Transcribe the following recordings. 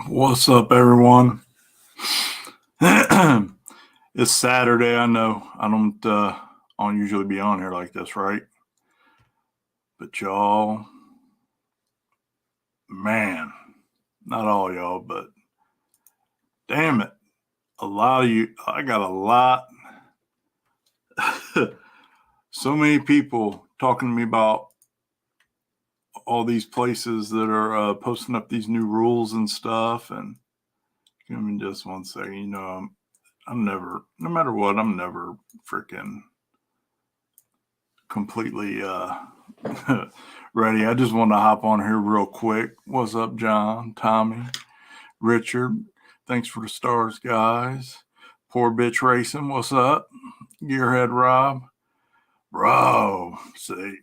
What's up, everyone? It's Saturday. I know I don't usually be on here like this, right? But y'all, man, not all y'all, but damn it, a lot of you. I got a lot, so many people talking to me about all these places that are posting up these new rules and stuff. And give me just one second. I'm never, no matter what, I'm never freaking completely ready. I just want to hop on here real quick. What's up, John, Tommy, Richard? Thanks for the stars, guys. Poor bitch racing. What's up? Gearhead Rob. Bro, see,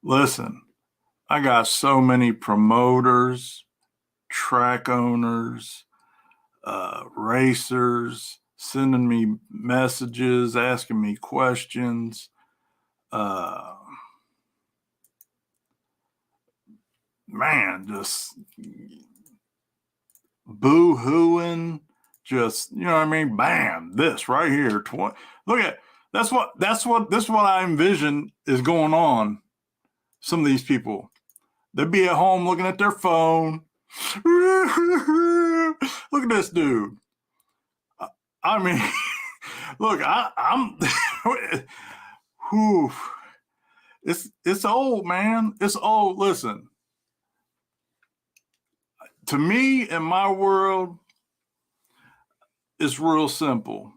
listen, I got so many promoters, track owners, racers sending me messages, asking me questions. Man, just boo-hooing, just you know what I mean? Bam, this right here. Look at this is what I envision is going on. Some of these people, they'd be at home looking at their phone. Look at this dude. I mean, look, I'm whew, it's old, man. It's old. Listen, to me, in my world, it's real simple.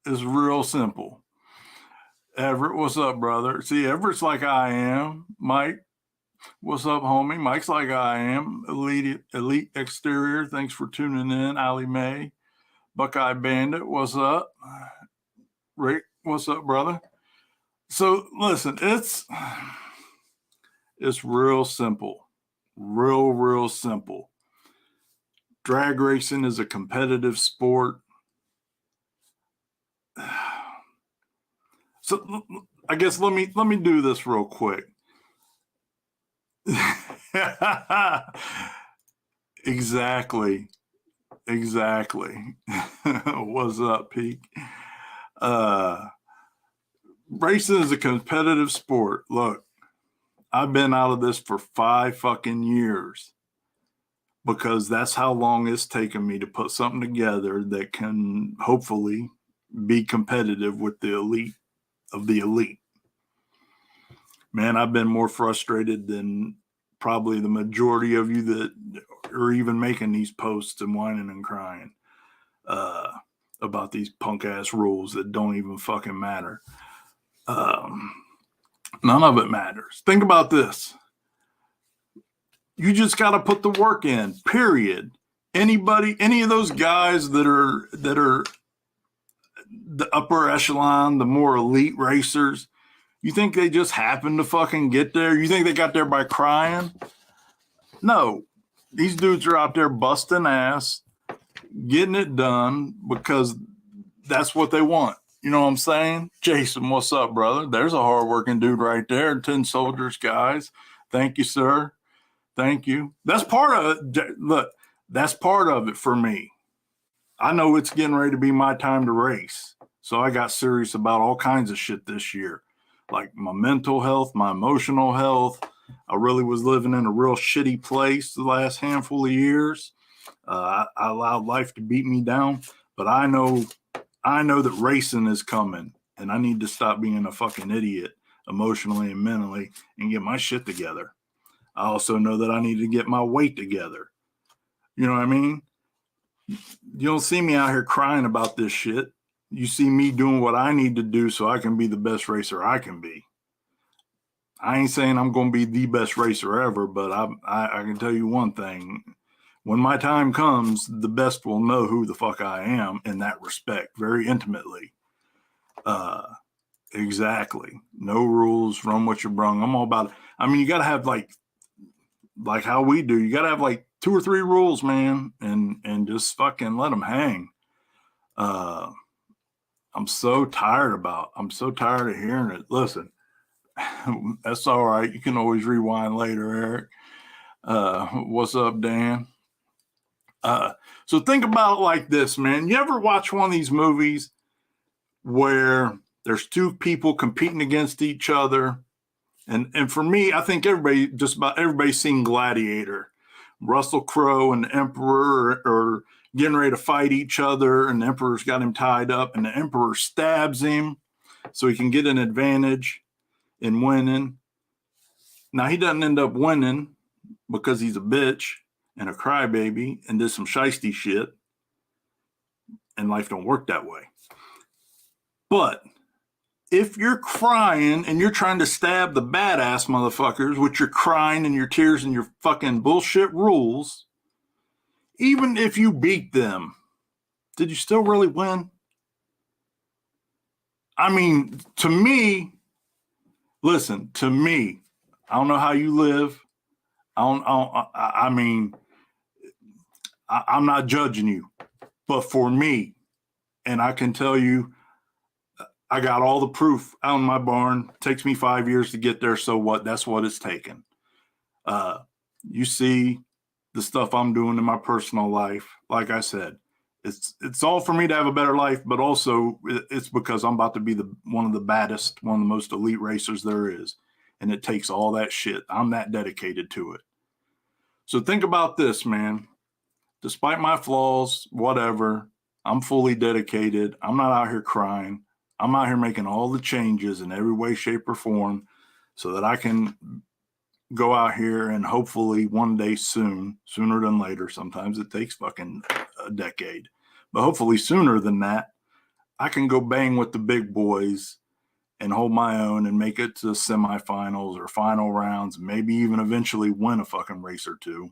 It's real simple. Everett, what's up, brother? See, Everett's like I am. Mike, what's up, homie? Mike's like I am. Elite Exterior, thanks for tuning in. Ali Mae, Buckeye Bandit, what's up? Rick, what's up, brother? So listen, it's real simple. Real simple. Drag racing is a competitive sport. So I guess let me do this real quick. Exactly. What's up, Peak? Racing is a competitive sport. Look, I've been out of this for 5 fucking years because that's how long it's taken me to put something together that can hopefully be competitive with the elite of the elite. Man, I've been more frustrated than probably the majority of you that are even making these posts and whining and crying about these punk ass rules that don't even fucking matter. None of it matters. Think about this. You just got to put the work in, period. Any of those guys that are the upper echelon, the more elite racers, you think they just happen to fucking get there? You think they got there by crying? No. These dudes are out there busting ass, getting it done because that's what they want. You know what I'm saying? Jason, what's up, brother? There's a hardworking dude right there. 10 soldiers, guys. Thank you, sir. Thank you. That's part of it. Look, that's part of it for me. I know it's getting ready to be my time to race. So I got serious about all kinds of shit this year, like my mental health, my emotional health. I really was living in a real shitty place the last handful of years. I allowed life to beat me down, but I know that racing is coming, and I need to stop being a fucking idiot emotionally and mentally and get my shit together. I also know that I need to get my weight together. You know what I mean? You don't see me out here crying about this shit. You see me doing what I need to do so I can be the best racer I can be. I ain't saying I'm going to be the best racer ever, but I can tell you one thing. When my time comes, the best will know who the fuck I am in that respect, very intimately. Exactly. No rules, run what you're brung. I'm all about it. I mean, you got to have like how we do. You got to have like 2 or 3 rules, man, and just fucking let them hang. I'm so tired of hearing it. Listen, that's all right. You can always rewind later, Eric. What's up, Dan? So think about it like this, man. You ever watch one of these movies where there's two people competing against each other? And for me, I think just about everybody's seen Gladiator. Russell Crowe and the Emperor are getting ready to fight each other, and the Emperor's got him tied up, and the Emperor stabs him so he can get an advantage in winning. Now, he doesn't end up winning because he's a bitch and a crybaby and did some shiesty shit, and life don't work that way. But if you're crying and you're trying to stab the badass motherfuckers with your crying and your tears and your fucking bullshit rules, even if you beat them, did you still really win? I mean, to me, listen, to me, I don't know how you live. I mean, I'm not judging you, but for me, and I can tell you, I got all the proof out in my barn. It takes me 5 years to get there. So what? That's what it's taken. You see the stuff I'm doing in my personal life. Like I said, it's all for me to have a better life, but also it's because I'm about to be one of the baddest, one of the most elite racers there is. And it takes all that shit. I'm that dedicated to it. So think about this, man. Despite my flaws, whatever, I'm fully dedicated. I'm not out here crying. I'm out here making all the changes in every way, shape, or form so that I can go out here and hopefully one day soon, sooner than later, sometimes it takes fucking a decade, but hopefully sooner than that, I can go bang with the big boys and hold my own and make it to semifinals or final rounds, maybe even eventually win a fucking race or two.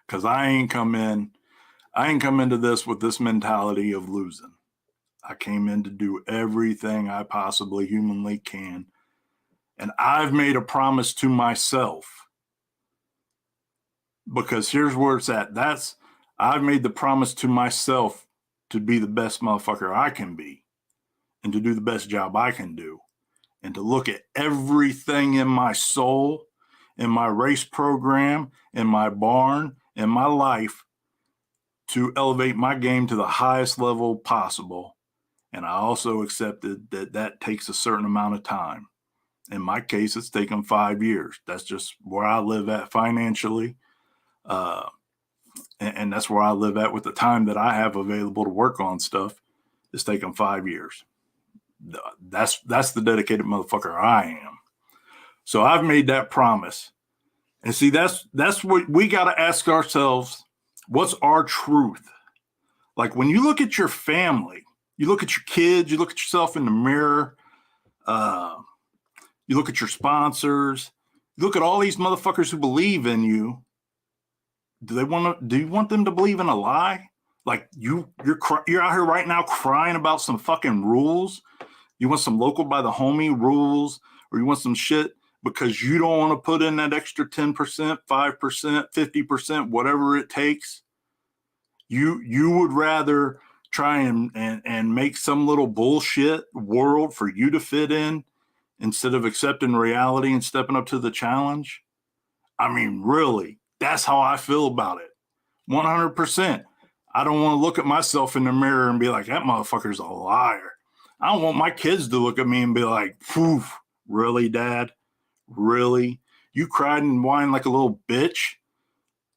Because I ain't come into this with this mentality of losing. I came in to do everything I possibly humanly can. And I've made a promise to myself. Because here's where it's at. I've made the promise to myself to be the best motherfucker I can be and to do the best job I can do and to look at everything in my soul, in my race program, in my barn, in my life to elevate my game to the highest level possible. And I also accepted that that takes a certain amount of time. In my case, it's taken 5 years. That's just where I live at financially. And that's where I live at with the time that I have available to work on stuff. It's taken 5 years. That's the dedicated motherfucker I am. So I've made that promise. And see, that's what we got to ask ourselves. What's our truth? Like when you look at your family, you look at your kids, you look at yourself in the mirror, you look at your sponsors, you look at all these motherfuckers who believe in you. Do you want them to believe in a lie? Like you're out here right now crying about some fucking rules. You want some local by the homie rules, or you want some shit because you don't want to put in that extra 10%, 5%, 50%, whatever it takes. You would rather try and make some little bullshit world for you to fit in instead of accepting reality and stepping up to the challenge. I mean, really, that's how I feel about it. 100%. I don't want to look at myself in the mirror and be like, that motherfucker's a liar. I don't want my kids to look at me and be like, phew, really, Dad? Really? You cried and whined like a little bitch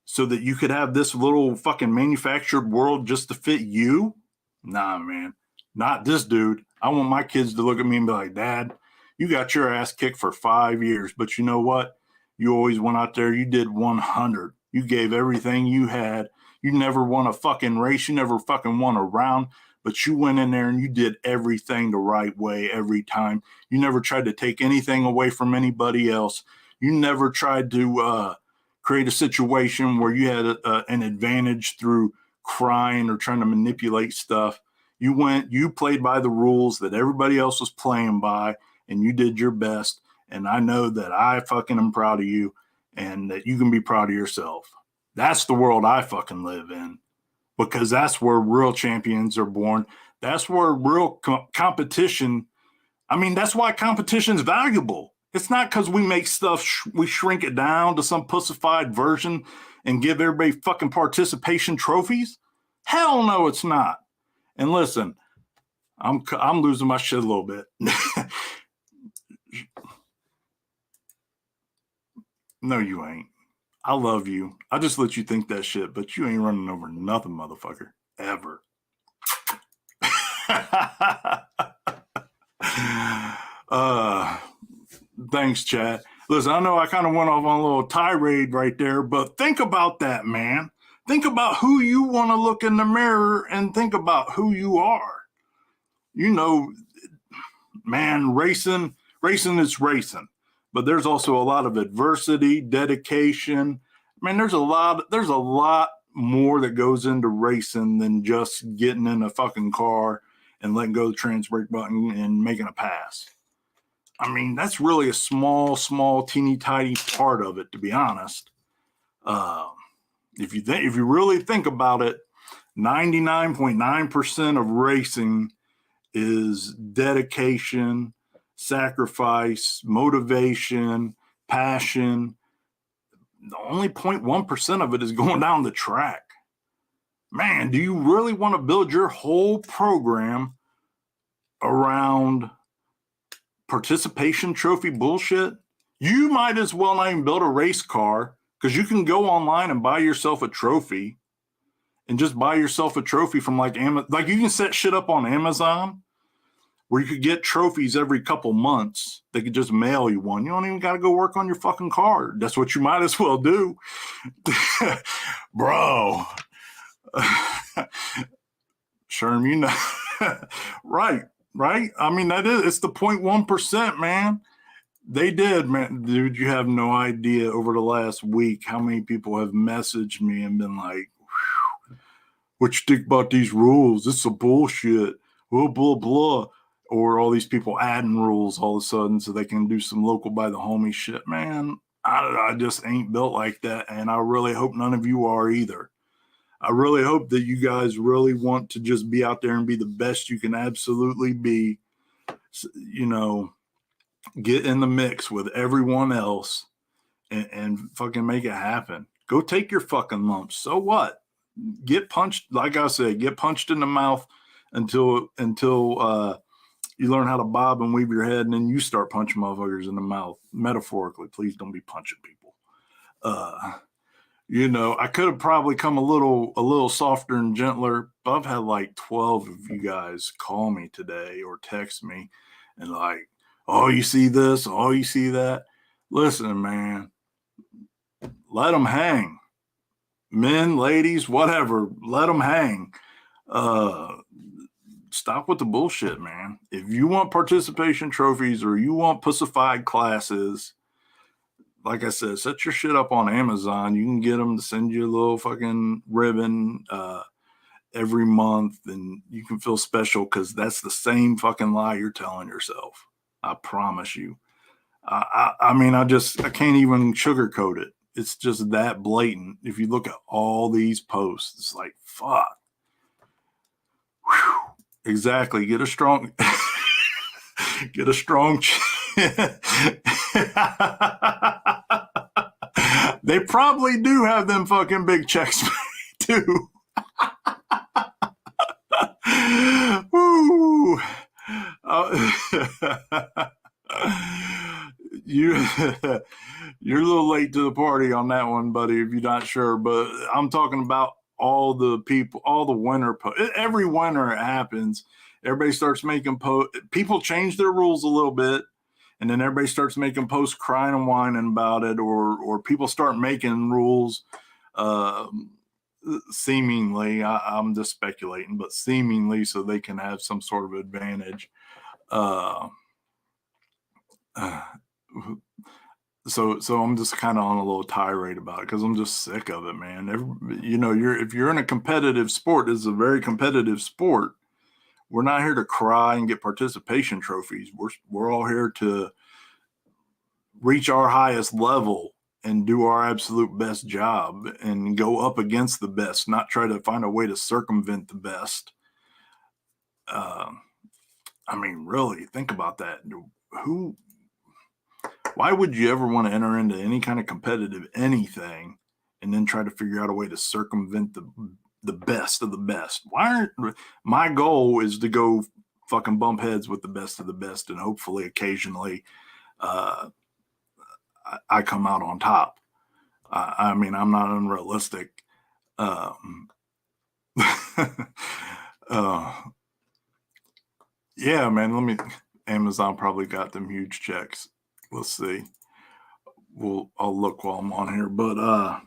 so that you could have this little fucking manufactured world just to fit you? Nah, man, not this dude. I want my kids to look at me and be like, Dad, you got your ass kicked for 5 years, but you know what? You always went out there. You did 100. You gave everything you had. You never won a fucking race. You never fucking won a round, but you went in there and you did everything the right way every time. You never tried to take anything away from anybody else. You never tried to create a situation where you had an advantage through crying or trying to manipulate stuff. You played by the rules that everybody else was playing by, and you did your best. And I know that I fucking am proud of you and that you can be proud of yourself. That's the world I fucking live in, because that's where real champions are born. That's where real competition. I mean, that's why competition is valuable. It's not because we make stuff, we shrink it down to some pussified version and give everybody fucking participation trophies? Hell no, it's not. And listen, I'm losing my shit a little bit. No, you ain't. I love you. I just let you think that shit, but you ain't running over nothing, motherfucker. Ever. Thanks, chat. Listen, I know I kind of went off on a little tirade right there, but think about that, man. Think about who you want to look in the mirror and think about who you are. You know, man, racing is racing, but there's also a lot of adversity, dedication. I mean, there's a lot more that goes into racing than just getting in a fucking car and letting go of the trans brake button and making a pass. I mean, that's really a small, teeny tiny part of it, to be honest. If you really think about it, 99.9% of racing is dedication, sacrifice, motivation, passion. The only 0.1% of it is going down the track. Man, do you really want to build your whole program around participation trophy bullshit? You might as well not even build a race car, because you can go online and buy yourself a trophy and just buy yourself a trophy from like Amazon. Like, you can set shit up on Amazon where you could get trophies every couple months. They could just mail you one. You don't even got to go work on your fucking car. That's what you might as well do. Bro. Sherm, you know. Right. I mean, it's the 0.1%, man. They did, man. Dude, you have no idea over the last week how many people have messaged me and been like, what you think about these rules? This is a bullshit. Blah, blah, blah. Or all these people adding rules all of a sudden so they can do some local by the homie shit. Man, I just ain't built like that. And I really hope none of you are either. I really hope that you guys really want to just be out there and be the best you can absolutely be. You know, get in the mix with everyone else and fucking make it happen. Go take your fucking lumps. So what? Get punched, like I said, get punched in the mouth until you learn how to bob and weave your head, and then you start punching motherfuckers in the mouth. Metaphorically, please don't be punching people. You know, I could have probably come a little softer and gentler, but I've had like 12 of you guys call me today or text me and like, oh, you see this? Oh, you see that? Listen, man, let them hang. Men, ladies, whatever, let them hang. Stop with the bullshit, man. If you want participation trophies or you want pussified classes, like I said, set your shit up on Amazon. You can get them to send you a little fucking ribbon every month, and you can feel special because that's the same fucking lie you're telling yourself. I promise you. I mean, I can't even sugarcoat it. It's just that blatant. If you look at all these posts, it's like, fuck. Whew. Exactly. Get a strong They probably do have them fucking big checks too. Woo. You're a little late to the party on that one, buddy, if you're not sure. But I'm talking about all the people, all the winter every winter it happens. Everybody starts making people change their rules a little bit, and then everybody starts making posts crying and whining about it, or people start making rules seemingly, I'm just speculating, but seemingly so they can have some sort of advantage. So I'm just kind of on a little tirade about it because I'm just sick of it, man. If you're in a competitive sport, it's a very competitive sport. We're not here to cry and get participation trophies. We're all here to reach our highest level and do our absolute best job and go up against the best, not try to find a way to circumvent the best. I mean, really, think about that. Why would you ever want to enter into any kind of competitive anything and then try to figure out a way to circumvent the best of the best. My goal is to go fucking bump heads with the best of the best, and hopefully occasionally I come out on top. I mean, I'm not unrealistic. Yeah, man, Amazon probably got them huge checks. Let's see. I'll look while I'm on here, but I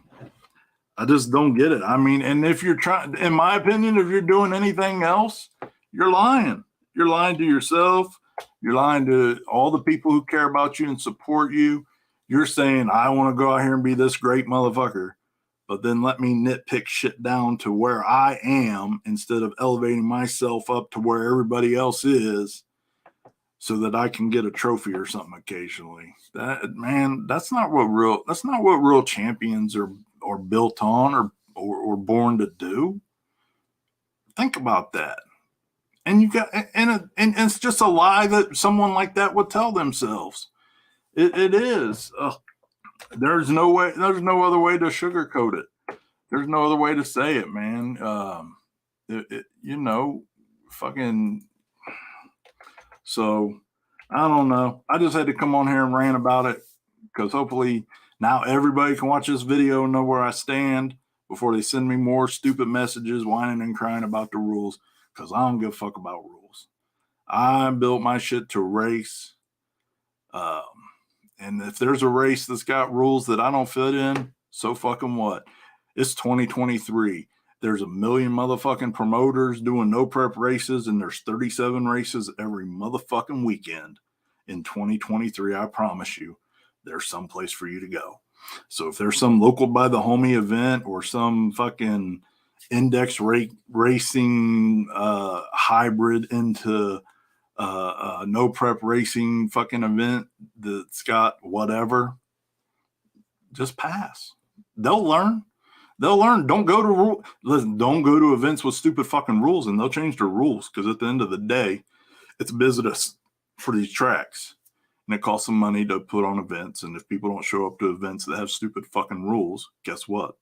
just don't get it. I mean, and if you're trying, in my opinion, if you're doing anything else, you're lying. You're lying to yourself. You're lying to all the people who care about you and support you. You're saying, I want to go out here and be this great motherfucker, but then let me nitpick shit down to where I am instead of elevating myself up to where everybody else is so that I can get a trophy or something occasionally. That's not what real champions are built on or born to do. Think about that. And and it's just a lie that someone like that would tell themselves. It is. There's no other way to sugarcoat it. There's no other way to say it, man. Fucking. So I don't know. I just had to come on here and rant about it because hopefully now everybody can watch this video and know where I stand before they send me more stupid messages whining and crying about the rules, because I don't give a fuck about rules. I built my shit to race. And if there's a race that's got rules that I don't fit in, so fucking what? It's 2023. There's a million motherfucking promoters doing no prep races, and there's 37 races every motherfucking weekend in 2023. I promise you, there's some place for you to go. So if there's some local by the homie event or some fucking index racing hybrid into no prep racing fucking event that's got whatever, just pass. They'll learn. Don't go to events with stupid fucking rules, and they'll change their rules, because at the end of the day, it's business for these tracks, and it costs them money to put on events. And if people don't show up to events that have stupid fucking rules, guess what?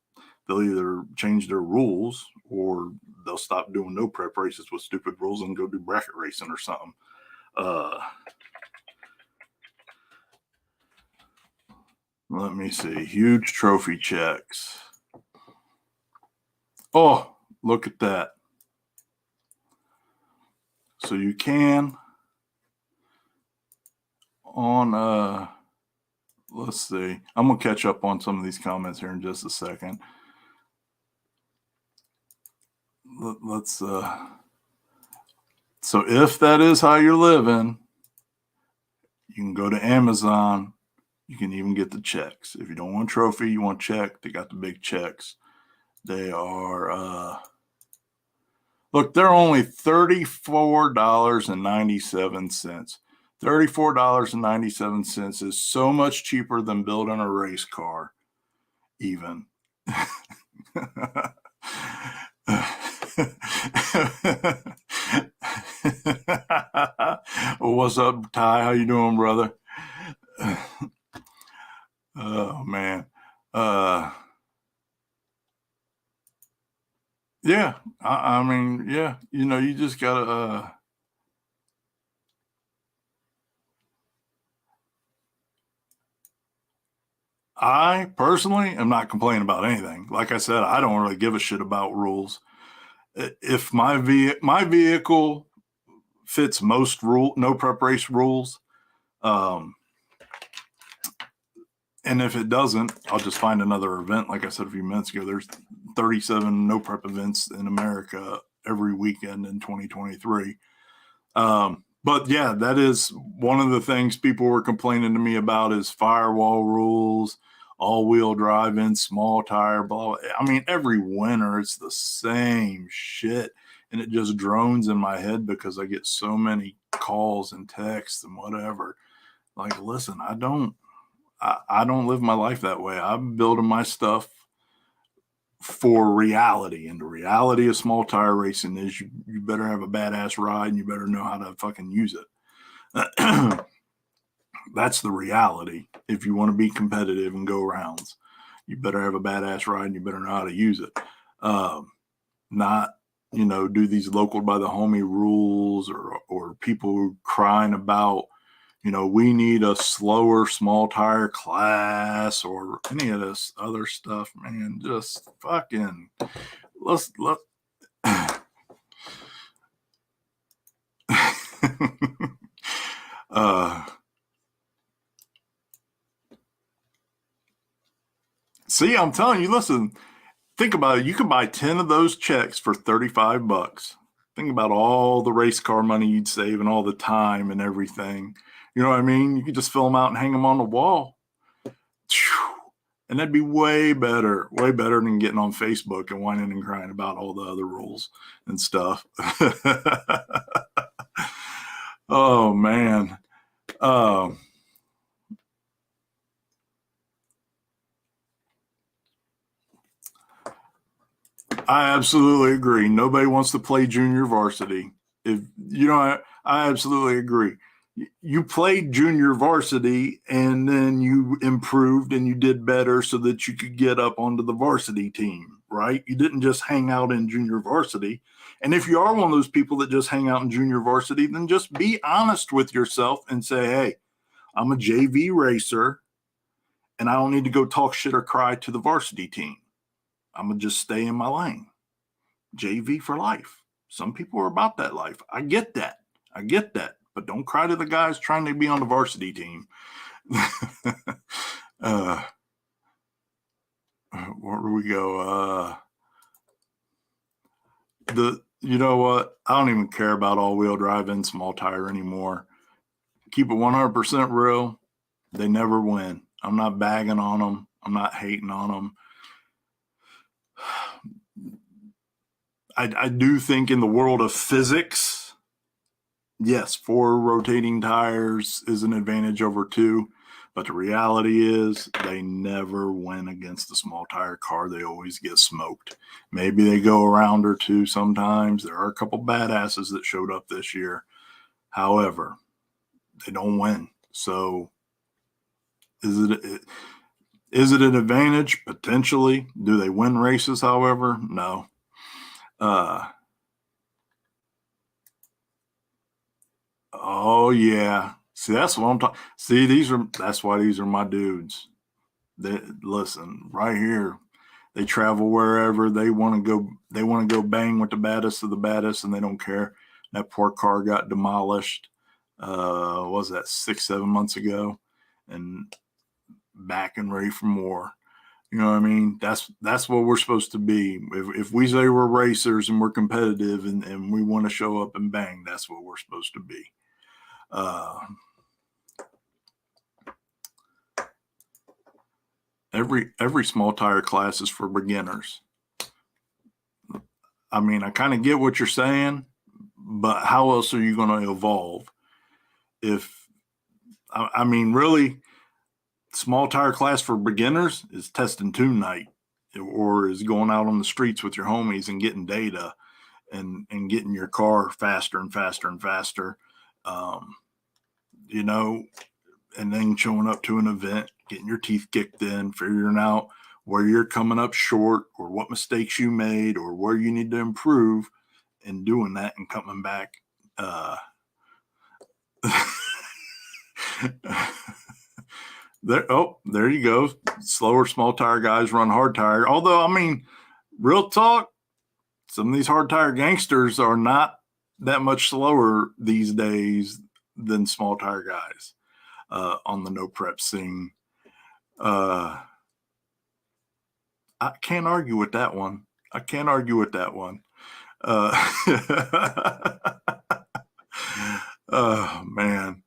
They'll either change their rules or they'll stop doing no prep races with stupid rules and go do bracket racing or something. Let me see. Huge trophy checks. Oh, look at that. So you can on let's see. I'm gonna catch up on some of these comments here in just a second. Let's so if that is how you're living, you can go to Amazon. You can even get the checks. If you don't want a trophy, you want a check, they got the big checks. They are look, they're only $34.97. $34.97 is so much cheaper than building a race car, even. What's up, Ty? How you doing, brother? Oh man. Yeah, I mean, yeah, you just gotta I personally am not complaining about anything. Like I said, I don't really give a shit about rules. If my vehicle fits most no prep race rules, and if it doesn't, I'll just find another event. Like I said a few minutes ago, there's 37 no prep events in America every weekend in 2023. But yeah, that is one of the things people were complaining to me about is firewall rules, all-wheel drive in, small tire, blah, blah. I mean, every winter it's the same shit, and it just drones in my head because I get so many calls and texts and whatever. Like, listen, I don't live my life that way. I'm building my stuff for reality, and the reality of small tire racing is you better have a badass ride and you better know how to fucking use it. That's the reality if you want to be competitive and go rounds. you better have a badass ride and you better know how to use it. Not, do these local by the homie rules or people crying about, we need a slower small tire class or any of this other stuff, man. Just fucking let's see, I'm telling you, listen, think about it. You could buy 10 of those checks for $35. Think about all the race car money you'd save and all the time and everything. You know what I mean? You could just fill them out and hang them on the wall. And that'd be way better than getting on Facebook and whining and crying about all the other rules and stuff. Oh, man. I absolutely agree. Nobody wants to play junior varsity. I absolutely agree. You played junior varsity and then you improved and you did better so that you could get up onto the varsity team, right? You didn't just hang out in junior varsity. And if you are one of those people that just hang out in junior varsity, then just be honest with yourself and say, hey, I'm a JV racer and I don't need to go talk shit or cry to the varsity team. I'm going to just stay in my lane. JV for life. Some people are about that life. I get that. But don't cry to the guys trying to be on the varsity team. Where do we go? You know what? I don't even care about all-wheel drive and small tire anymore. Keep it 100% real. They never win. I'm not bagging on them. I'm not hating on them. I do think in the world of physics, yes, 4 rotating tires is an advantage over 2. But the reality is they never win against the small tire car. They always get smoked. Maybe they go a round or 2 sometimes. There are a couple badasses that showed up this year. However, they don't win. So is it an advantage? Potentially. Do they win races, however? No. Oh yeah. See, that's what I'm talking. See, that's why these are my dudes. Listen, right here. They travel wherever they want to go. They want to go bang with the baddest of the baddest, and they don't care. That poor car got demolished. What was that 6-7 months ago, and back and ready for more. You know what I mean? That's what we're supposed to be. If we say we're racers and we're competitive and we want to show up and bang, that's what we're supposed to be. Every small tire class is for beginners. I mean, I kind of get what you're saying, but how else are you going to evolve? I mean, really, small tire class for beginners is test and tune night, or is going out on the streets with your homies and getting data and getting your car faster and faster and faster. And then showing up to an event, getting your teeth kicked in, figuring out where you're coming up short or what mistakes you made or where you need to improve, and doing that and coming back. There you go. Slower small tire guys run hard tire. Although, I mean, real talk, some of these hard tire gangsters are not that much slower these days than small tire guys on the no prep scene. I can't argue with that one. Oh man.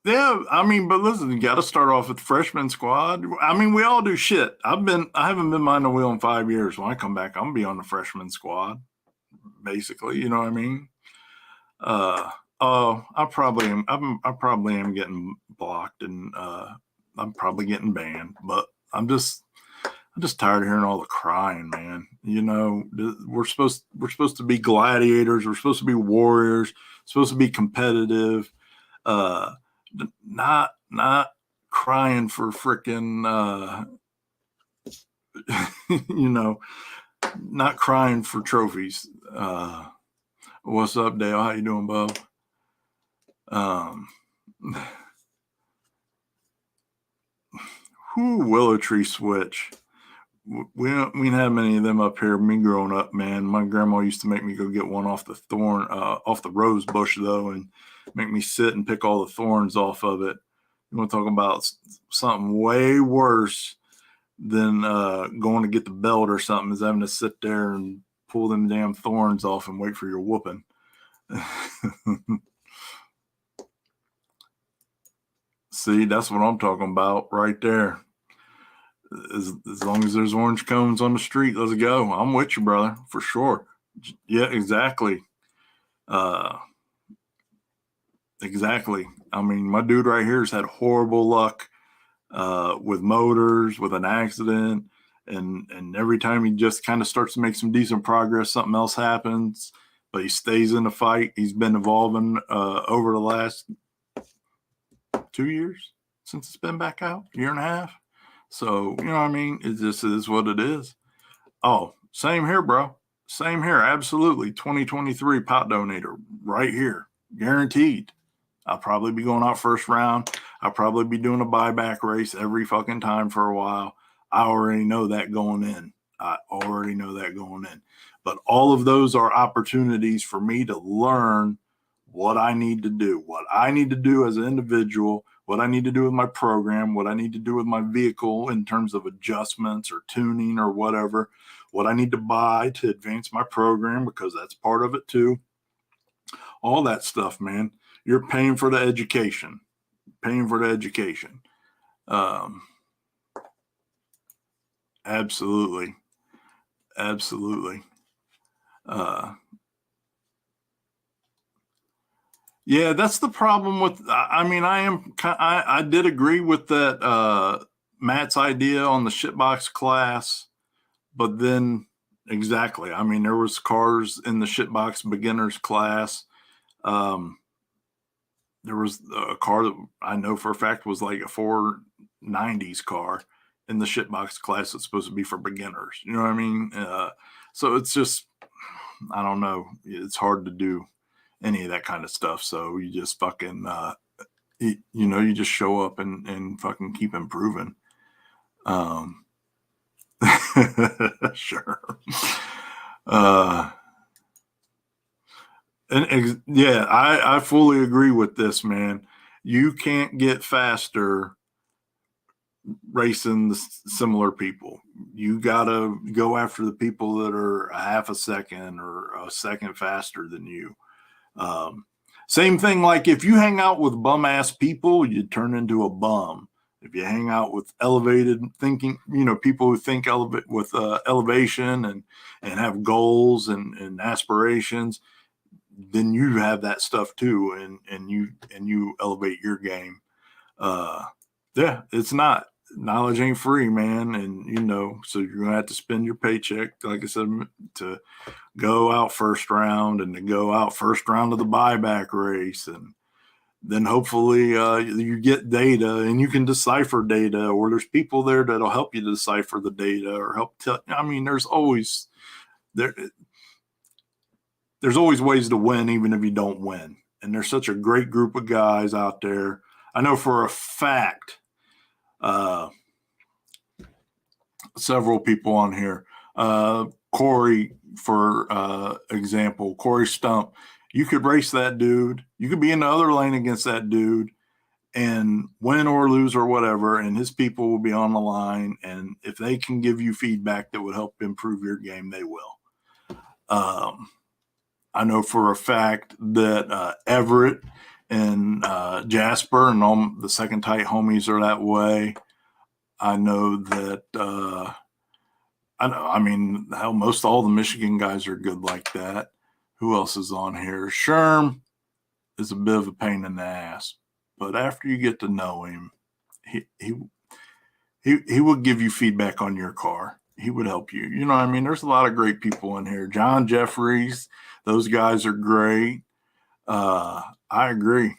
Yeah, I mean, but listen, you got to start off with the freshman squad. I mean, we all do shit. I haven't been behind the wheel in 5 years. When I come back, I'm gonna be on the freshman squad, basically. You know what I mean? I probably am. I probably am getting blocked, and I'm probably getting banned. But I'm just tired of hearing all the crying, man. We're supposed to be gladiators. We're supposed to be warriors. Supposed to be competitive. not crying for freaking, you know, not crying for trophies. What's up, Dale? How you doing, bub? Willow tree switch. We didn't have many of them up here. Me growing up, man. My grandma used to make me go get one off the rose bush though, and make me sit and pick all the thorns off of it. You want to talk about something way worse than going to get the belt or something, is having to sit there and pull them damn thorns off and wait for your whooping. See, that's what I'm talking about right there. As long as there's orange cones on the street, let's go. I'm with you, brother, for sure. Yeah, exactly. Exactly. I mean, my dude right here has had horrible luck with motors, with an accident, and every time he just kind of starts to make some decent progress, something else happens. But he stays in the fight. He's been evolving over the last 2 years since it's been back out, year and a half. So, you know what I mean? It just is what it is. Oh, same here, bro. Same here. Absolutely. 2023 pot donator right here. Guaranteed. I'll probably be going out first round. I'll probably be doing a buyback race every fucking time for a while. I already know that going in. But all of those are opportunities for me to learn what I need to do as an individual, what I need to do with my program, what I need to do with my vehicle in terms of adjustments or tuning or whatever, what I need to buy to advance my program, because that's part of it too. All that stuff, man. You're paying for the education. Absolutely. Yeah, that's the problem with. I mean, I did agree with that Matt's idea on the shitbox class, but then exactly. I mean, there was cars in the shitbox beginners class. There was a car that I know for a fact was like a 490s car in the shitbox class that's supposed to be for beginners. You know what I mean? So it's just, I don't know. It's hard to do any of that kind of stuff. So you just fucking, you just show up and fucking keep improving. Sure. Yeah, I fully agree with this, man. You can't get faster racing the similar people. You gotta go after the people that are a half a second or a second faster than you. Same thing, like if you hang out with bum ass people, you turn into a bum. If you hang out with elevated thinking, people who think with elevation and have goals and aspirations, then you have that stuff too, and you elevate your game. Yeah, it's not. Knowledge ain't free, man, and so you're gonna have to spend your paycheck, like I said, to go out first round and to go out first round of the buyback race, and then hopefully you get data and you can decipher data, or there's people there that'll help you decipher the data or help tell. I mean, there's always ways to win, even if you don't win. And there's such a great group of guys out there. I know for a fact, several people on here, Corey, for example, Corey Stump, you could race that dude. You could be in the other lane against that dude and win or lose or whatever, and his people will be on the line. And if they can give you feedback that would help improve your game, they will. I know for a fact that Everett and Jasper and all the second tight homies are that way. I know that hell, most all the Michigan guys are good like that. Who else is on here? Sherm is a bit of a pain in the ass, but after you get to know him, he will give you feedback on your car. He would help you. You know what I mean? There's a lot of great people in here. John Jeffries, those guys are great. I agree.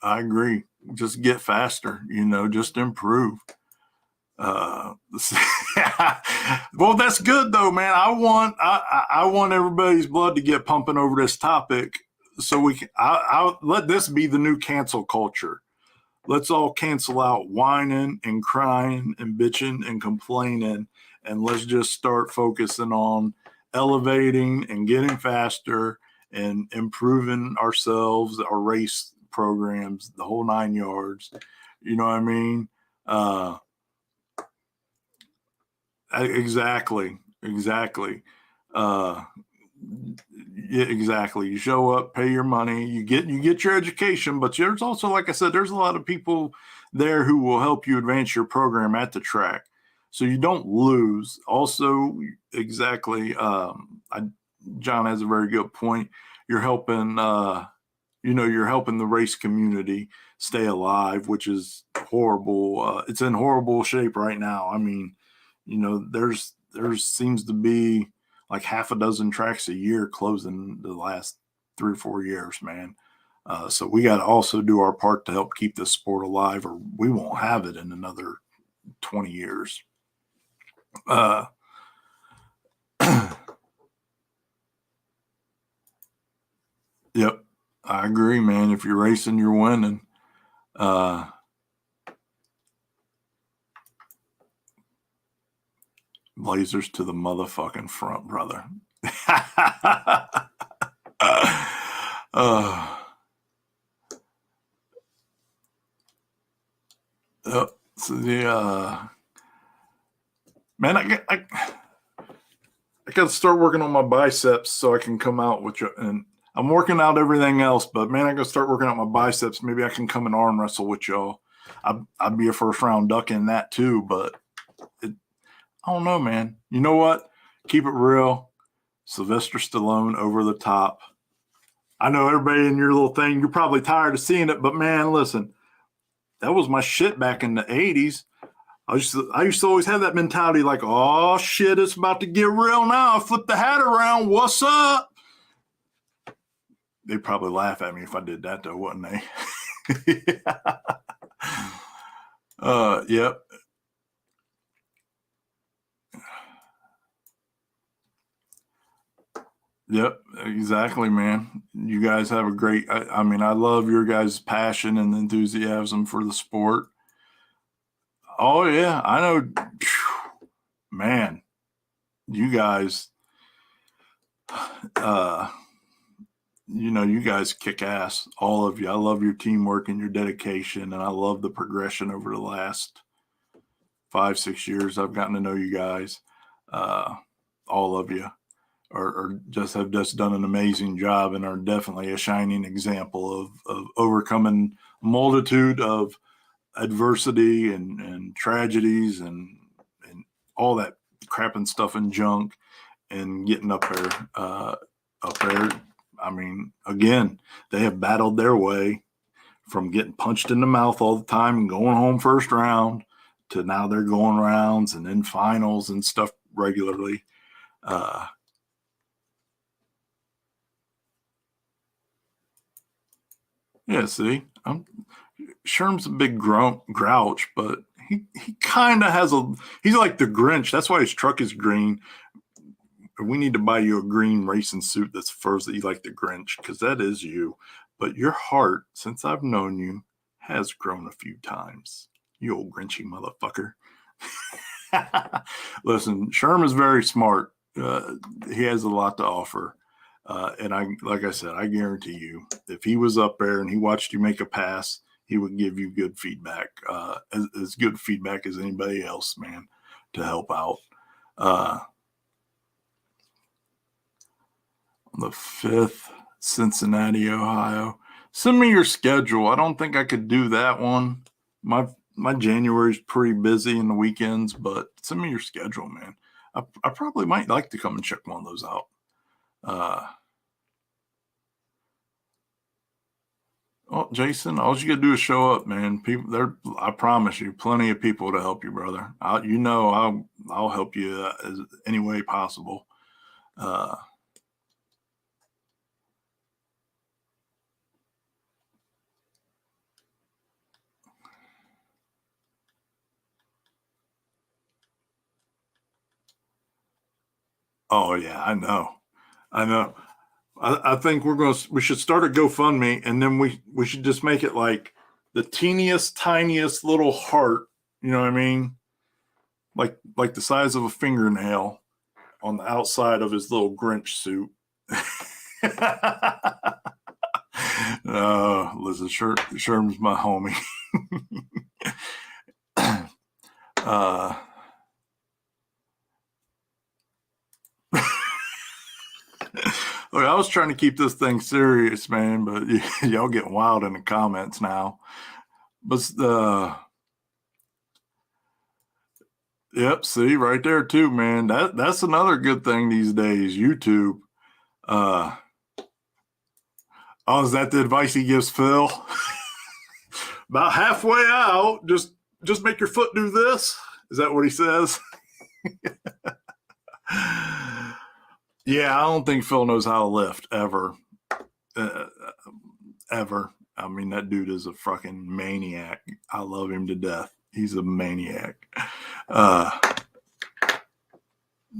I agree. Just get faster, just improve. Well, that's good though, man. I want everybody's blood to get pumping over this topic, so we can. I'll let this be the new cancel culture. Let's all cancel out whining and crying and bitching and complaining, and let's just start focusing on elevating and getting faster and improving ourselves, our race programs, the whole 9 yards. You know what I mean? Exactly. Uh, yeah, exactly. You show up, pay your money, you get your education, but there's also, like I said, there's a lot of people there who will help you advance your program at the track, so you don't lose. Also, exactly. John has a very good point. You're helping. You're helping the race community stay alive, which is horrible. It's in horrible shape right now. I mean, there's seems to be like half a dozen tracks a year closing the last 3 or 4 years, man. So we got to also do our part to help keep this sport alive, or we won't have it in another 20 years. Yep, I agree, man. If you're racing, you're winning. Blazers to the motherfucking front, brother. So man, I got to start working on my biceps so I can come out with you. And I'm working out everything else, but man, I got to start working out my biceps. Maybe I can come and arm wrestle with y'all. I'd be a first round duck in that too, but I don't know, man. You know what? Keep it real. Sylvester Stallone over the top. I know everybody in your little thing, you're probably tired of seeing it, but man, listen, that was my shit back in the 80s. I used to always have that mentality like, oh shit, it's about to get real now. I flip the hat around. What's up? They'd probably laugh at me if I did that though, wouldn't they? Yep. Yep, exactly, man. You guys have a great, I mean, I love your guys' passion and enthusiasm for the sport. Oh, yeah, I know. Man, you guys, you guys kick ass, all of you. I love your teamwork and your dedication, and I love the progression over the last 5-6 years. I've gotten to know you guys, all of you. Or just have just done an amazing job and are definitely a shining example of overcoming a multitude of adversity and tragedies and all that crap and stuff and junk and getting up there. I mean, again, they have battled their way from getting punched in the mouth all the time and going home first round to now they're going rounds and then finals and stuff regularly. Yeah, see, Sherm's a big grouch, but he kind of has he's like the Grinch. That's why his truck is green. We need to buy you a green racing suit that's first that you like the Grinch, because that is you. But your heart, since I've known you, has grown a few times. You old Grinchy motherfucker. Listen, Sherm is very smart. He has a lot to offer. And like I said, I guarantee you, if he was up there and he watched you make a pass, he would give you good feedback, as good feedback as anybody else, man, to help out. The 5th, Cincinnati, Ohio. Send me your schedule. I don't think I could do that one. My January's pretty busy in the weekends, but send me your schedule, man. I probably might like to come and check one of those out. Well, Jason, all you gotta do is show up, man. People there, I promise you, plenty of people to help you, brother. I'll help you as any way possible. Oh yeah, I know. I know. I think we should start a GoFundMe, and then we should just make it like the teeniest, tiniest little heart. You know what I mean? Like the size of a fingernail on the outside of his little Grinch suit. Listen, Sherman's my homie. uh, Look, I was trying to keep this thing serious, man, but y'all getting wild in the comments now. But yep, see right there too, man. That's another good thing these days. YouTube. Uh, oh, is that the advice he gives Phil? About halfway out, just make your foot do this. Is that what he says? Yeah, I don't think Phil knows how to lift ever. Uh, Ever. I mean, that dude is a fucking maniac. I love him to death. He's a maniac. Uh,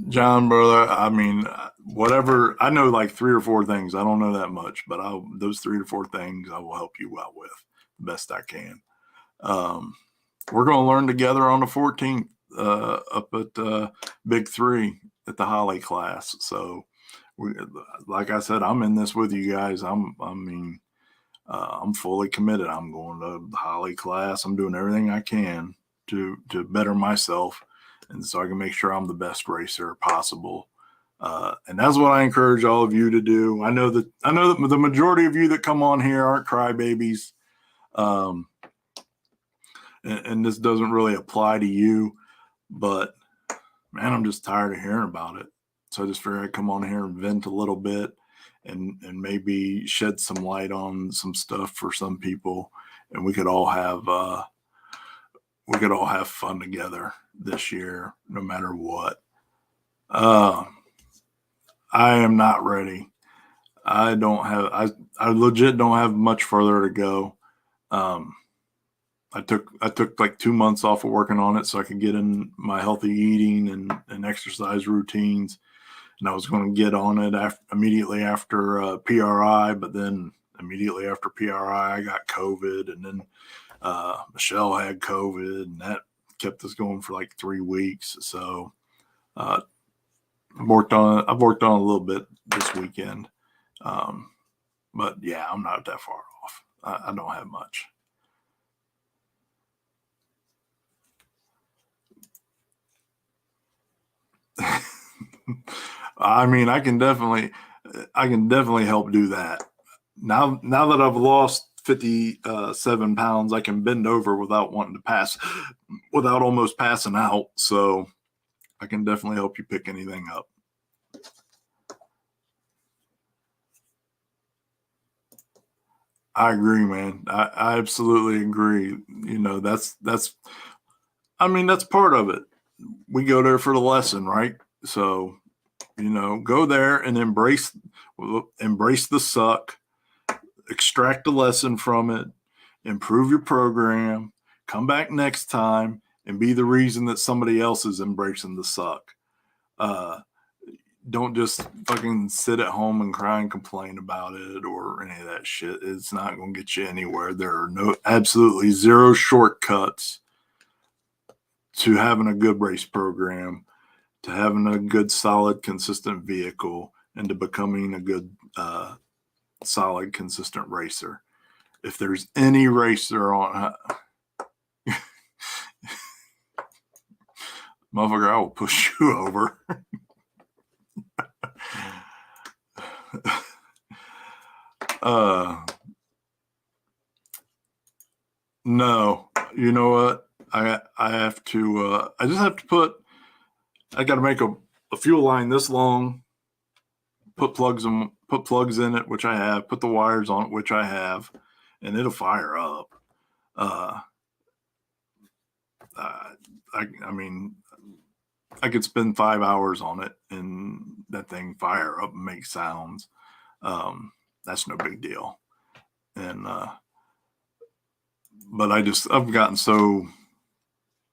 John, brother, I mean, whatever. I know like 3 or 4 things. I don't know that much, but those 3 or 4 things I will help you out with the best I can. We're going to learn together on the 14th up at Big 3 at the Holly class. So, like I said, I'm in this with you guys. I'm fully committed. I'm going to the Holly class. I'm doing everything I can to better myself, and so I can make sure I'm the best racer possible. And that's what I encourage all of you to do. I know that the majority of you that come on here aren't crybabies, and this doesn't really apply to you. But man, I'm just tired of hearing about it. So I just figured I'd come on here and vent a little bit, and maybe shed some light on some stuff for some people, and we could all have fun together this year, no matter what. I am not ready. I legit don't have much further to go. I took like 2 months off of working on it so I could get in my healthy eating and exercise routines. And I was going to get on it immediately after PRI, but then immediately after PRI, I got COVID, and then Michelle had COVID, and that kept us going for like 3 weeks. So I've worked on it a little bit this weekend, but yeah, I'm not that far off. I don't have much. I mean, I can definitely help do that. Now that I've lost 57 pounds, I can bend over without wanting to pass, without almost passing out. So I can definitely help you pick anything up. I agree, man. I absolutely agree. You know, that's I mean, that's part of it. We go there for the lesson, right? So, you know, go there and embrace the suck, extract the lesson from it, improve your program, come back next time, and be the reason that somebody else is embracing the suck. Uh, don't just fucking sit at home and cry and complain about it or any of that shit. It's not going to get you anywhere. There are absolutely zero shortcuts to having a good race program, to having a good, solid, consistent vehicle, and to becoming a good, solid, consistent racer. If there's any racer on, motherfucker, I will push you over. No, you know what? I have to. I just have to put. I got to make a fuel line this long. Put plugs in it, which I have. Put the wires on it, which I have, and it'll fire up. I mean, I could spend 5 hours on it, and that thing fire up and make sounds. That's no big deal. And but I've gotten so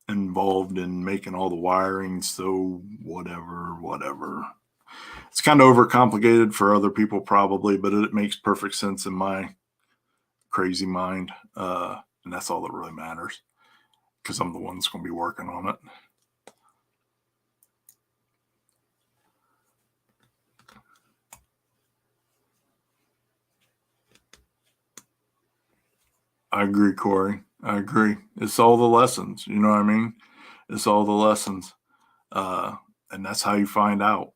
involved in making all the wiring, so whatever. It's kind of overcomplicated for other people probably, but it makes perfect sense in my crazy mind. And that's all that really matters because I'm the one that's going to be working on it. I agree, Corey. I agree. It's all the lessons. You know what I mean? It's all the lessons. And that's how you find out,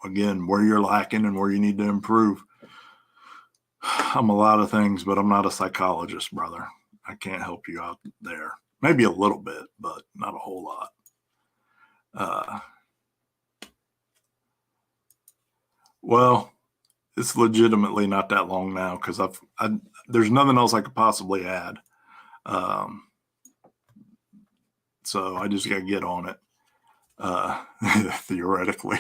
again, where you're lacking and where you need to improve. I'm a lot of things, but I'm not a psychologist, brother. I can't help you out there. Maybe a little bit, but not a whole lot. Well, it's legitimately not that long now because there's nothing else I could possibly add. So I just got to get on it. Theoretically,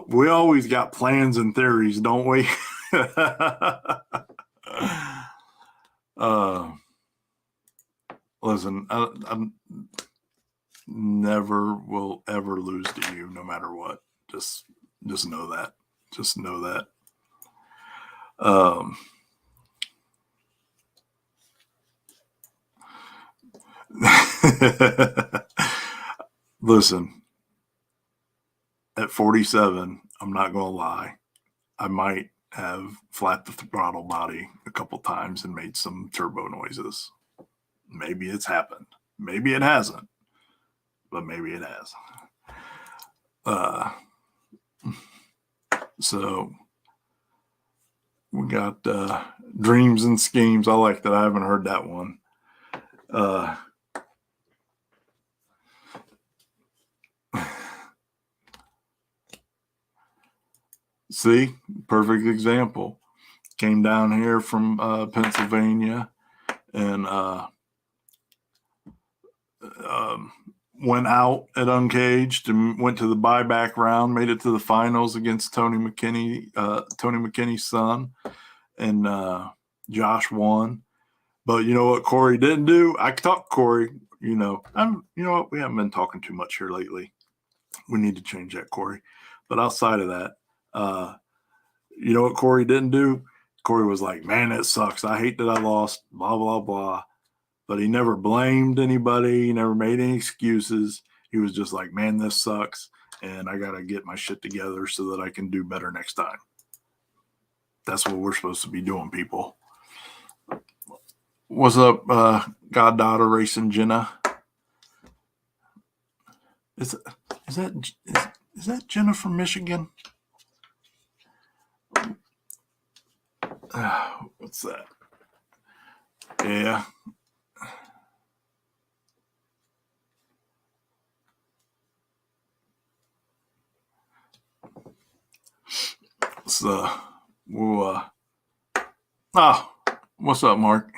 we always got plans and theories, don't we? Listen, I never will ever lose to you, no matter what. Just know that. Just know that. Listen, at 47, I'm not going to lie. I might have flapped the throttle body a couple times and made some turbo noises. Maybe it's happened. Maybe it hasn't, but maybe it has. So we got Dreams and Schemes. I like that. I haven't heard that one. See, perfect example. Came down here from Pennsylvania and went out at Uncaged and went to the buyback round, made it to the finals against Tony McKinney's son, and Josh won. But you know what Corey didn't do? I talked Corey. You know what? We haven't been talking too much here lately. We need to change that, Corey. But outside of that, you know what Corey didn't do? Corey was like, man, it sucks. I hate that I lost, blah, blah, blah. But he never blamed anybody. He never made any excuses. He was just like, man, this sucks. And I got to get my shit together so that I can do better next time. That's what we're supposed to be doing, people. What's up, goddaughter racing Jenna? Is that Jenna from Michigan? What's that? Yeah. So we'll what's up, Mark?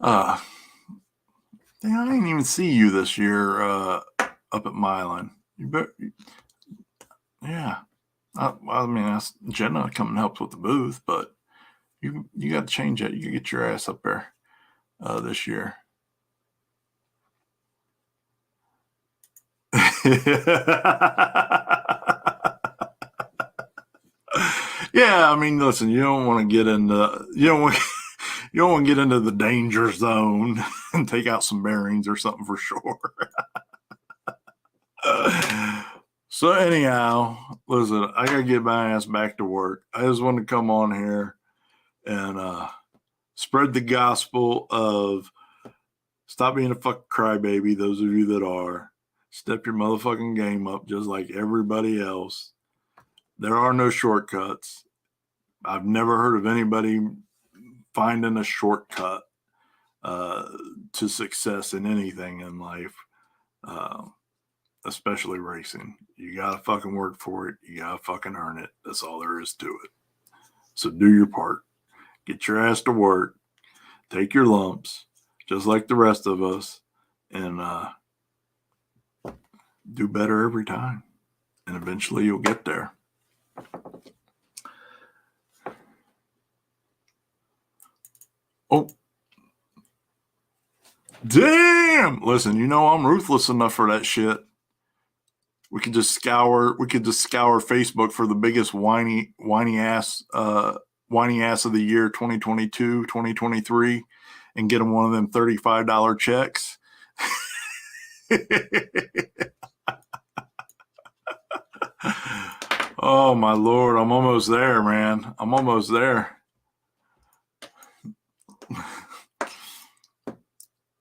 I didn't even see you this year up at Milan. You bet. Yeah. I mean, that's Jenna coming and helps with the booth, but you got to change that. You get your ass up there this year. Yeah, I mean, listen, you don't want to get into the danger zone and take out some bearings or something for sure. So anyhow, listen, I gotta get my ass back to work. I just wanted to come on here and spread the gospel of stop being a fucking crybaby. Those of you that are, step your motherfucking game up just like everybody else. There are no shortcuts. I've never heard of anybody finding a shortcut to success in anything in life, especially racing. You gotta fucking work for it. You gotta fucking earn it. That's all there is to it. So do your part. Get your ass to work. Take your lumps, just like the rest of us, and do better every time. And eventually you'll get there. Oh, damn. Listen, I'm ruthless enough for that shit. We could just scour Facebook for the biggest whiny ass of the year 2022, 2023 and get them one of them $35 checks. Oh my Lord, I'm almost there, man. I'm almost there.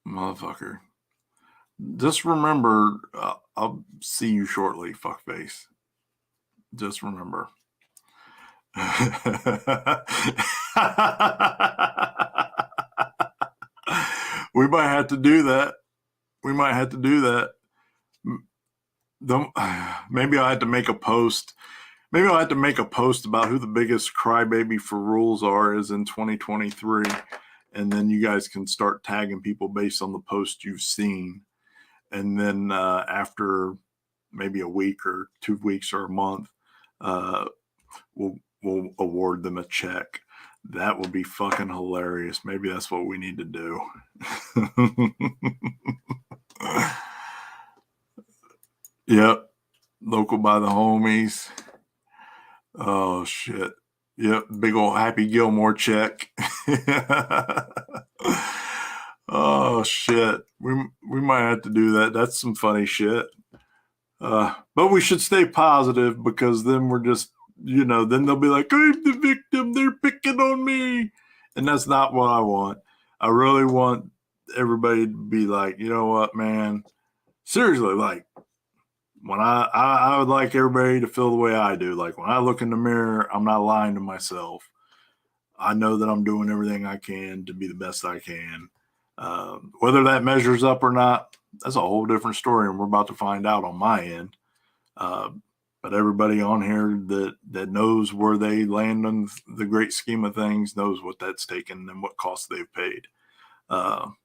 Motherfucker. Just remember, I'll see you shortly, fuckface. Just remember. We might have to do that. Maybe I had to make a post. Maybe I'll have to make a post about who the biggest crybaby for rules is in 2023. And then you guys can start tagging people based on the post you've seen. And then after maybe a week or 2 weeks or a month, we'll award them a check. That would be fucking hilarious. Maybe that's what we need to do. Yep. Local by the homies. Oh shit. Yep. Big old Happy Gilmore check. Oh shit. We might have to do that. That's some funny shit. But we should stay positive because then we're just, then they'll be like, I'm the victim. They're picking on me. And that's not what I want. I really want everybody to be like, you know what, man? Seriously, like, when I would like everybody to feel the way I do. Like when I look in the mirror, I'm not lying to myself. I know that I'm doing everything I can to be the best I can. Whether that measures up or not, that's a whole different story, and we're about to find out on my end. But everybody on here that knows where they land on the great scheme of things knows what that's taken and what costs they've paid. Some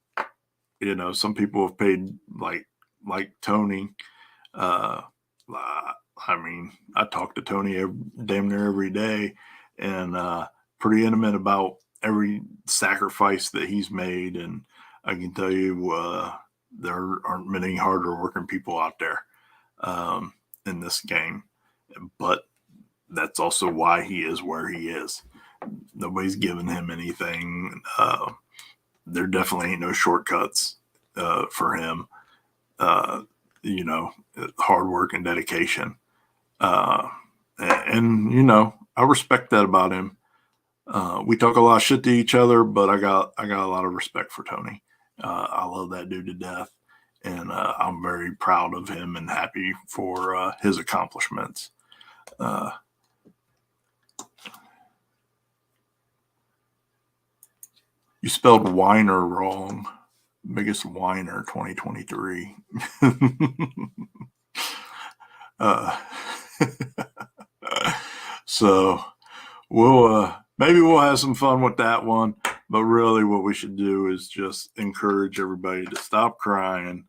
people have paid like Tony. I talk to Tony damn near every day, and pretty intimate about every sacrifice that he's made. And I can tell you, there aren't many harder working people out there in this game, but that's also why he is where he is. Nobody's giving him anything. There definitely ain't no shortcuts for him. Hard work and dedication. I respect that about him. We talk a lot of shit to each other, but I got a lot of respect for Tony. I love that dude to death, and I'm very proud of him and happy for his accomplishments. You spelled whiner wrong. Biggest whiner 2023. So maybe we'll have some fun with that one, but really what we should do is just encourage everybody to stop crying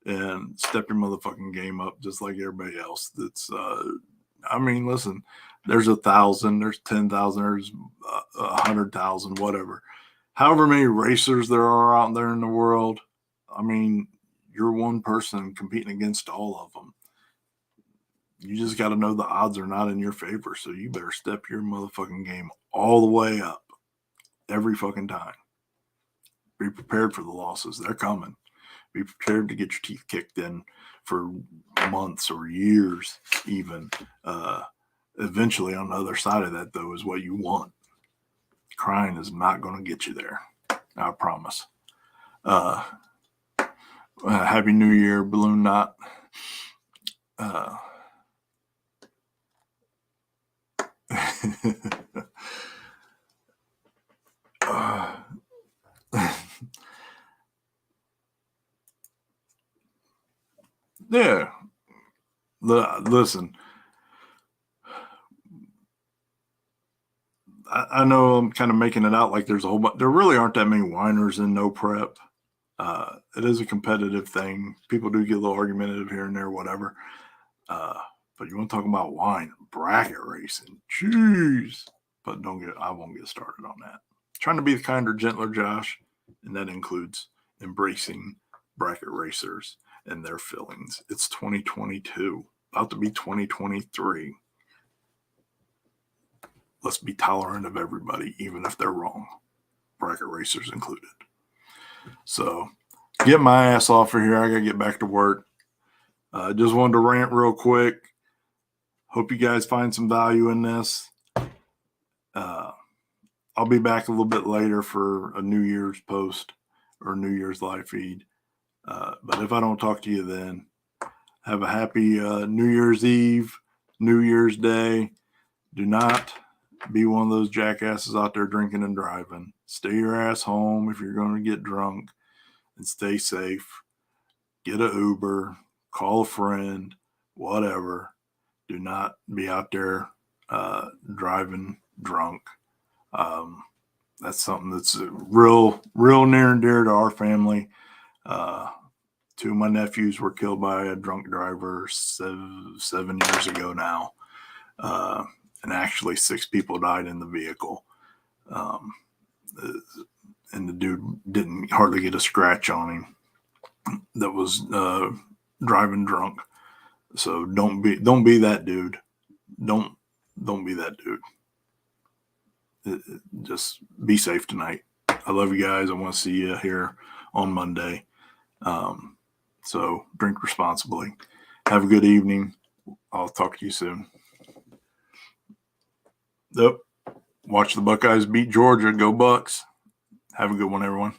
and step your motherfucking game up just like everybody else. That's listen, there's 1,000, there's 10,000, there's 100,000, whatever. However many racers there are out there in the world, you're one person competing against all of them. You just got to know the odds are not in your favor, so you better step your motherfucking game all the way up every fucking time. Be prepared for the losses. They're coming. Be prepared to get your teeth kicked in for months or years even. Eventually, on the other side of that, though, is what you want. Crying is not going to get you there. I promise. Happy New Year, Balloon Knot. Yeah. Listen. I know I'm kind of making it out like there's a whole bunch. There really aren't that many whiners in no prep. It is a competitive thing. People do get a little argumentative here and there, whatever. But you want to talk about wine, bracket racing, jeez. But I won't get started on that. Trying to be the kinder, gentler Josh, and that includes embracing bracket racers and their feelings. It's 2022. about to be 2023. Let's be tolerant of everybody, even if they're wrong, bracket racers included. So get my ass off of here. I got to get back to work. Just wanted to rant real quick. Hope you guys find some value in this. I'll be back a little bit later for a New Year's post or New Year's live feed. But if I don't talk to you then, have a happy New Year's Eve, New Year's Day. Do not be one of those jackasses out there drinking and driving. Stay your ass home if you're going to get drunk, and stay safe. Get an Uber, call a friend, whatever. Do not be out there driving drunk. That's something that's real near and dear to our family. Two of my nephews were killed by a drunk driver 7 years ago now. And actually 6 people died in the vehicle. And the dude didn't hardly get a scratch on him that was driving drunk. So don't be that dude. Don't be that dude. Just be safe tonight. I love you guys. I want to see you here on Monday. So drink responsibly. Have a good evening. I'll talk to you soon. Yep. Watch the Buckeyes beat Georgia. Go Bucks. Have a good one, everyone.